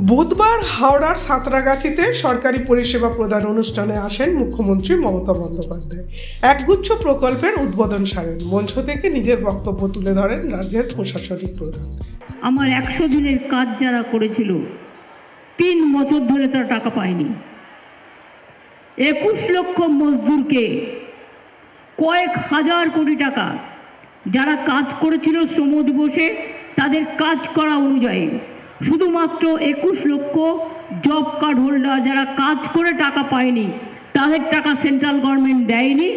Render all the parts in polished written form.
বুধবার হাওড়ার সাঁতরাগাছিতে সরকারি পরিষেবা প্রদান অনুষ্ঠানে আসেন মুখ্যমন্ত্রী মমতা বন্দ্যোপাধ্যায়। একগুচ্ছ প্রকল্পের উদ্বোধন সারেন। মঞ্চ থেকে নিজের বক্তব্য তুলে ধরেন রাজ্যের প্রশাসনিক প্রধান। আমার 100 দিনের কাজ যারা করেছিল 3 বছর ধরে তারা টাকা পায়নি। 21 লক্ষ মজদুরকে কয়েক হাজার কোটি টাকা যারা কাজ করেছিল শ্রম দিবসে তাদের কাজ করা অনুযায়ী শুধুমাত্র 21 লক্ষ জব কার্ড হোল্ডার যারা কাজ করে টাকা পায়নি তাদের টাকা সেন্ট্রাল গভর্নমেন্ট দেয়নি।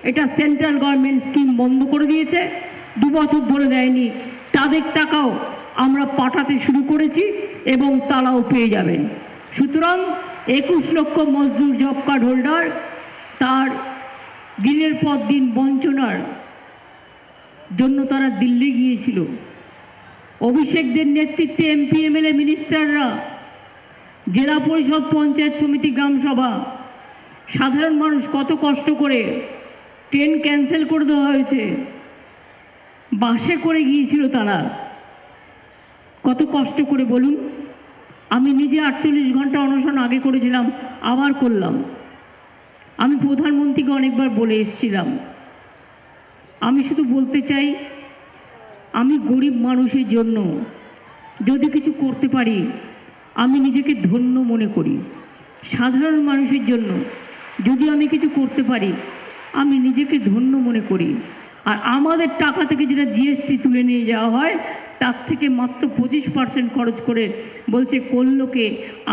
এটা সেন্ট্রাল গভর্নমেন্ট স্কিম বন্ধ করে দিয়েছে, 2 বছর ধরে দেয়নি। তাদের টাকাও আমরা পাঠাতে শুরু করেছি এবং তারাও পেয়ে যাবেন। সুতরাং 21 লক্ষ মজদুর জব কার্ড হোল্ডার তার দিনের পর দিন বঞ্চনার জন্য তারা দিল্লি গিয়েছিল। অভিষেকদের নেতৃত্বে এমপি এমএলএ মিনিস্টাররা, জেলা পরিষদ, পঞ্চায়েত সমিতি, গ্রাম সভা, সাধারণ মানুষ কত কষ্ট করে ট্রেন ক্যান্সেল করে দেওয়া হয়েছে, বাসে করে গিয়েছিল তারা, কত কষ্ট করে বলুন। আমি নিজে 48 ঘন্টা অনশন আগে করেছিলাম, আবার করলাম। আমি প্রধানমন্ত্রীকে অনেকবার বলে এসেছিলাম। আমি শুধু বলতে চাই, আমি গরিব মানুষের জন্য যদি কিছু করতে পারি আমি নিজেকে ধন্য মনে করি। সাধারণ মানুষের জন্য যদি আমি কিছু করতে পারি আমি নিজেকে ধন্য মনে করি। আর আমাদের টাকা থেকে যেটা জিএসটি তুলে নিয়ে যাওয়া হয় তার থেকে মাত্র 25% খরচ করে বলছে করলোকে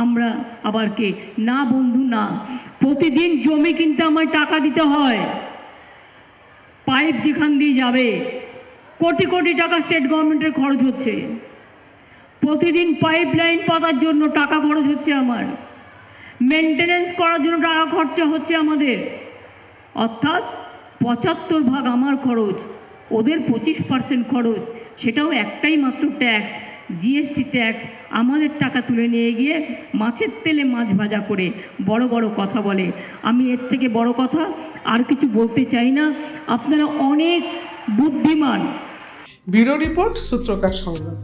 আমরা আবার কে না বন্ধু না। প্রতিদিন জমি কিনতে আমায় টাকা দিতে হয়। পাইপ যেখান দিয়ে যাবে কোটি কোটি টাকা স্টেট গভর্নমেন্টের খরচ হচ্ছে। প্রতিদিন পাইপ লাইন পাতার জন্য টাকা খরচ হচ্ছে, আমার মেনটেনেন্স করার জন্য টাকা খরচা হচ্ছে আমাদের। অর্থাৎ 75 ভাগ আমার খরচ, ওদের 25% খরচ। সেটাও একটাই মাত্র ট্যাক্স, জিএসটি ট্যাক্স। আমাদের টাকা তুলে নিয়ে গিয়ে মাছের তেলে মাছ ভাজা করে বড় বড় কথা বলে। আমি এর থেকে বড় কথা আর কিছু বলতে চাই না। আপনারা অনেক বুদ্ধিমান। ব্যুরো রিপোর্ট, সূত্রকার সংবাদ।